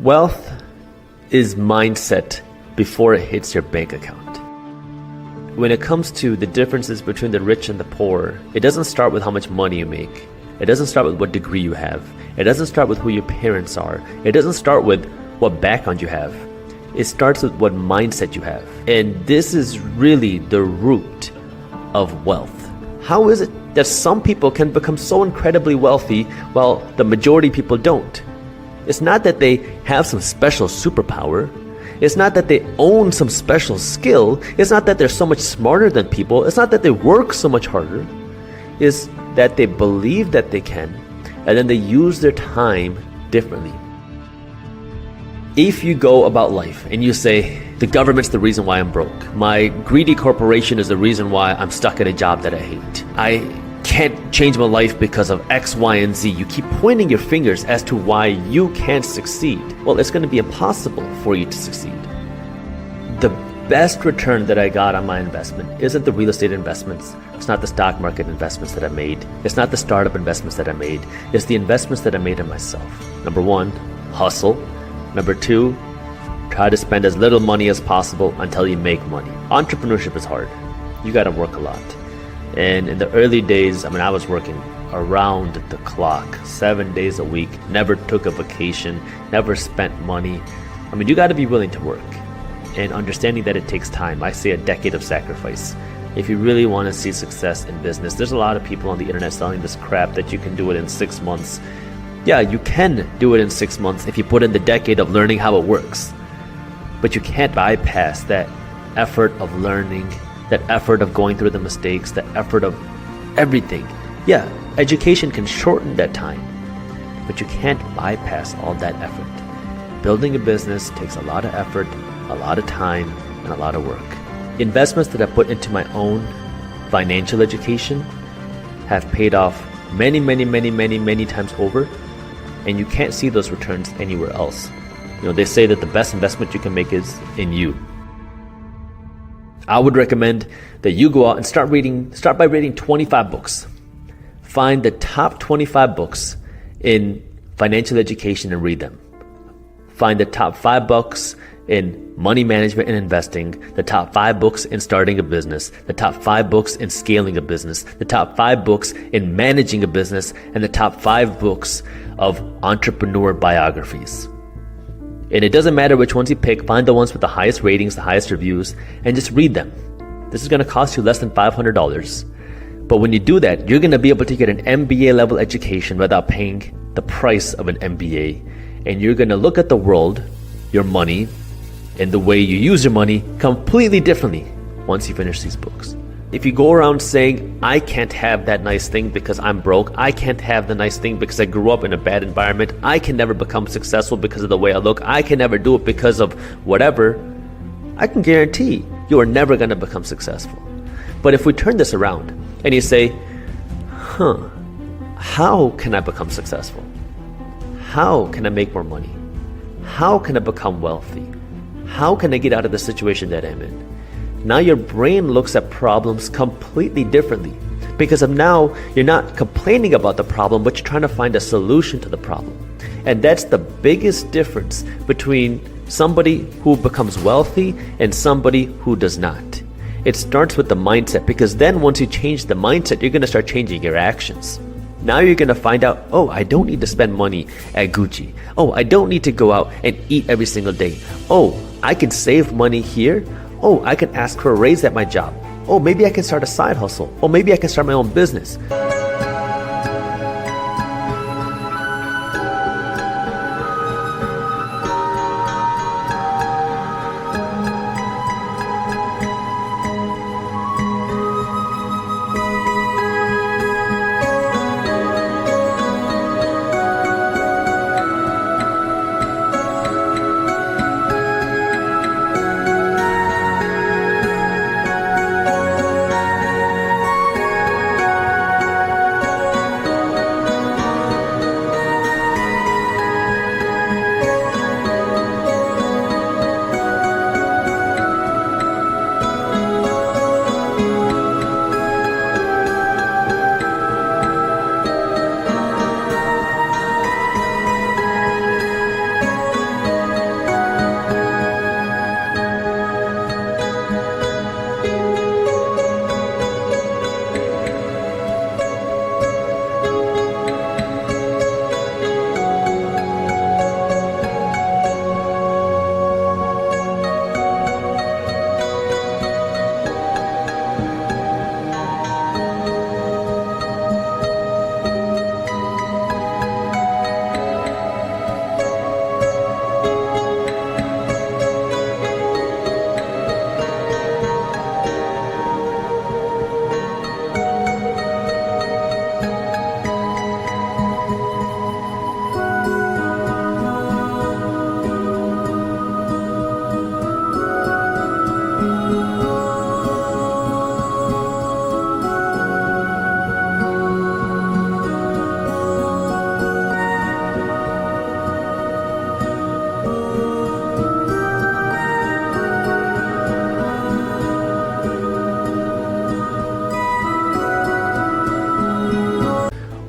Wealth is mindset before it hits your bank account. When it comes to the differences between the rich and the poor, it doesn't start with how much money you make. It doesn't start with what degree you have. It doesn't start with who your parents are. It doesn't start with what background you have. It starts with what mindset you have. And this is really the root of wealth. How is it that some people can become so incredibly wealthy while the majority of people don't? It's not that they have some special superpower. It's not that they own some special skill. It's not that they're so much smarter than people. It's not that they work so much harder. It's that they believe that they can, and then they use their time differently. If you go about life and you say, the government's the reason why I'm broke, my greedy corporation is the reason why I'm stuck at a job that I hate, I can't change my life because of X, Y, and Z. You keep pointing your fingers as to why you can't succeed. Well, it's going to be impossible for you to succeed. The best return that I got on my investment isn't the real estate investments. It's not the stock market investments that I made. It's not the startup investments that I made. It's the investments that I made in myself. Number one, hustle. Number two, try to spend as little money as possible until you make money. Entrepreneurship is hard. You got to work a lot. And in the early days, I was working around the clock, 7 days a week, never took a vacation, never spent money. You got to be willing to work and understanding that it takes time. I say a decade of sacrifice. If you really want to see success in business, there's a lot of people on the internet selling this crap that you can do it in 6 months. Yeah, you can do it in 6 months if you put in the decade of learning how it works. But you can't bypass that effort of learning, that effort of going through the mistakes, that effort of everything. Yeah, education can shorten that time, but you can't bypass all that effort. Building a business takes a lot of effort, a lot of time, and a lot of work. Investments that I put into my own financial education have paid off many times over, and you can't see those returns anywhere else. They say that the best investment you can make is in you. I would recommend that you go out and start by reading 25 books. Find the top 25 books in financial education and read them. Find the top 5 books in money management and investing, the top 5 books in starting a business, the top 5 books in scaling a business, the top 5 books in managing a business, and the top 5 books of entrepreneur biographies. And it doesn't matter which ones you pick, find the ones with the highest ratings, the highest reviews, and just read them. This is going to cost you less than $500. But when you do that, you're going to be able to get an MBA level education without paying the price of an MBA. And you're going to look at the world, your money, and the way you use your money completely differently once you finish these books. If you go around saying, I can't have that nice thing because I'm broke, I can't have the nice thing because I grew up in a bad environment, I can never become successful because of the way I look, I can never do it because of whatever, I can guarantee you are never going to become successful. But if we turn this around and you say, how can I become successful? How can I make more money? How can I become wealthy? How can I get out of the situation that I'm in? Now your brain looks at problems completely differently, because of now you're not complaining about the problem, but you're trying to find a solution to the problem. And that's the biggest difference between somebody who becomes wealthy and somebody who does not. It starts with the mindset, because then once you change the mindset, you're going to start changing your actions. Now you're going to find out, oh, I don't need to spend money at Gucci. Oh, I don't need to go out and eat every single day. Oh, I can save money here. Oh, I can ask for a raise at my job. Oh, maybe I can start a side hustle. Oh, maybe I can start my own business.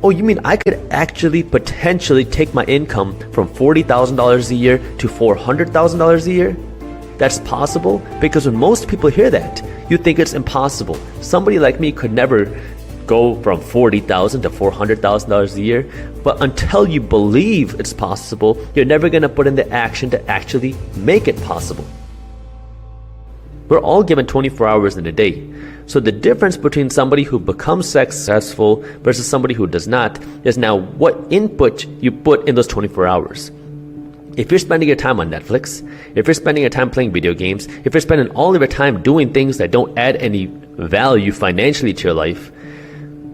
Oh, you mean I could actually potentially take my income from $40,000 a year to $400,000 a year? That's possible? Because when most people hear that, you think it's impossible. Somebody like me could never go from $40,000 to $400,000 a year. But until you believe it's possible, you're never going to put in the action to actually make it possible. We're all given 24 hours in a day. So the difference between somebody who becomes successful versus somebody who does not is now what input you put in those 24 hours. If you're spending your time on Netflix, if you're spending your time playing video games, if you're spending all of your time doing things that don't add any value financially to your life,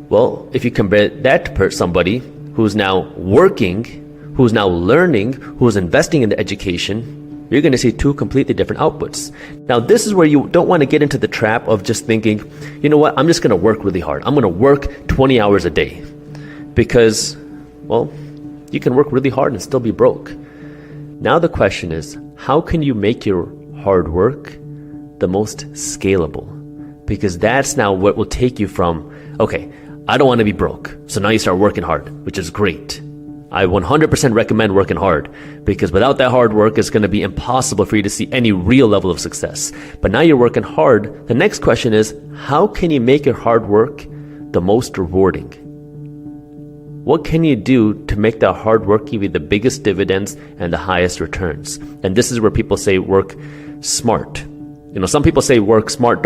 well, if you compare that to somebody who's now working, who's now learning, who's investing in the education, you're going to see two completely different outputs. Now, this is where you don't want to get into the trap of just thinking, you know what, I'm just going to work really hard. I'm going to work 20 hours a day. Because, well, you can work really hard and still be broke. Now the question is, how can you make your hard work the most scalable? Because that's now what will take you from, okay, I don't want to be broke. So now you start working hard, which is great. I 100% recommend working hard, because without that hard work, it's going to be impossible for you to see any real level of success. But now you're working hard. The next question is, how can you make your hard work the most rewarding? What can you do to make that hard work give you the biggest dividends and the highest returns? And this is where people say work smart. You know, some people say work smart.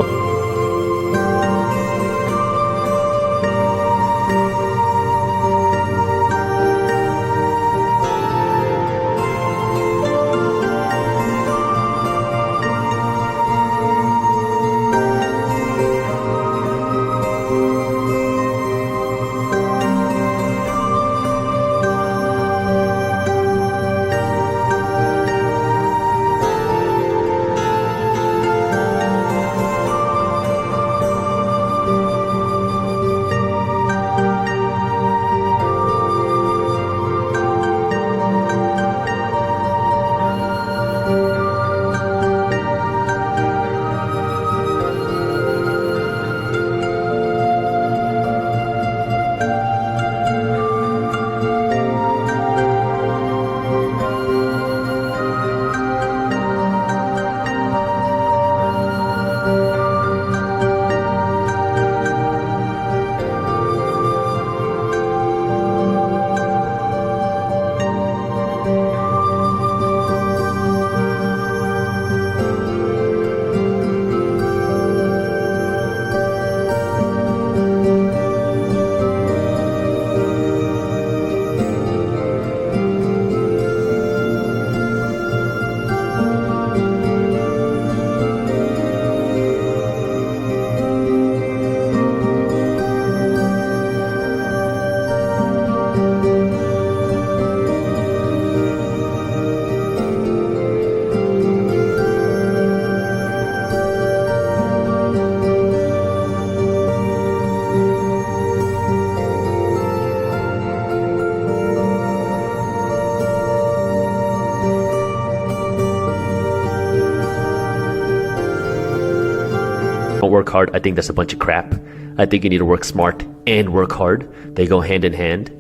Don't work hard. I think that's a bunch of crap. I think you need to work smart and work hard. They go hand in hand,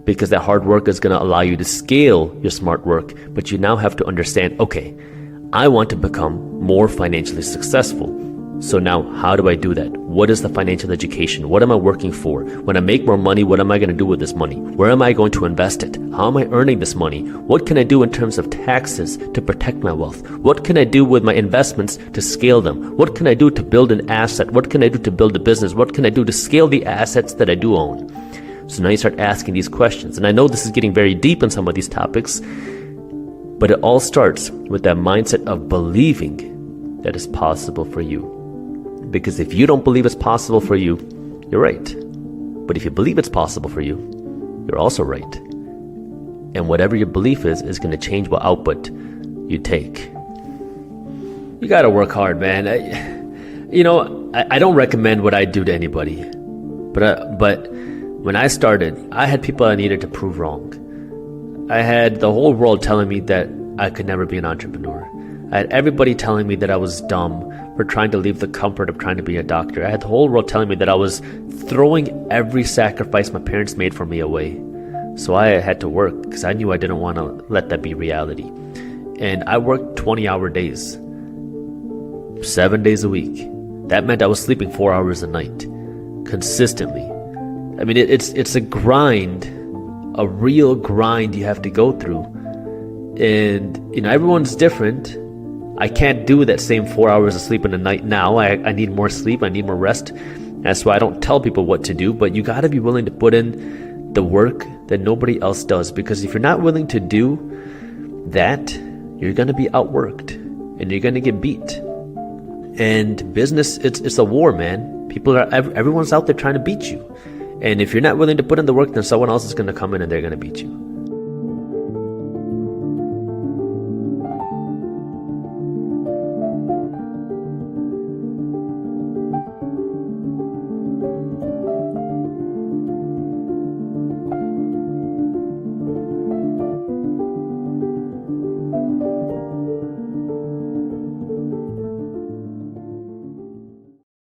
because that hard work is going to allow you to scale your smart work. But you now have to understand, okay, I want to become more financially successful. So now, how do I do that? What is the financial education? What am I working for? When I make more money, what am I going to do with this money? Where am I going to invest it? How am I earning this money? What can I do in terms of taxes to protect my wealth? What can I do with my investments to scale them? What can I do to build an asset? What can I do to build a business? What can I do to scale the assets that I do own? So now you start asking these questions. And I know this is getting very deep in some of these topics, but it all starts with that mindset of believing that it's possible for you. Because if you don't believe it's possible for you, you're right. But if you believe it's possible for you, you're also right. And whatever your belief is going to change what output you take. You got to work hard, man. I don't recommend what I do to anybody. But when I started, I had people I needed to prove wrong. I had the whole world telling me that I could never be an entrepreneur. I had everybody telling me that I was dumb for trying to leave the comfort of trying to be a doctor. I had the whole world telling me that I was throwing every sacrifice my parents made for me away. So I had to work because I knew I didn't want to let that be reality. And I worked 20-hour days, 7 days a week. That meant I was sleeping 4 hours a night, consistently. I mean, it's a grind, a real grind you have to go through. And, everyone's different. I can't do that same 4 hours of sleep in a night now. I need more sleep. I need more rest. That's why I don't tell people what to do. But you got to be willing to put in the work that nobody else does. Because if you're not willing to do that, you're going to be outworked. And you're going to get beat. And business, it's a war, man. Everyone's out there trying to beat you. And if you're not willing to put in the work, then someone else is going to come in and they're going to beat you.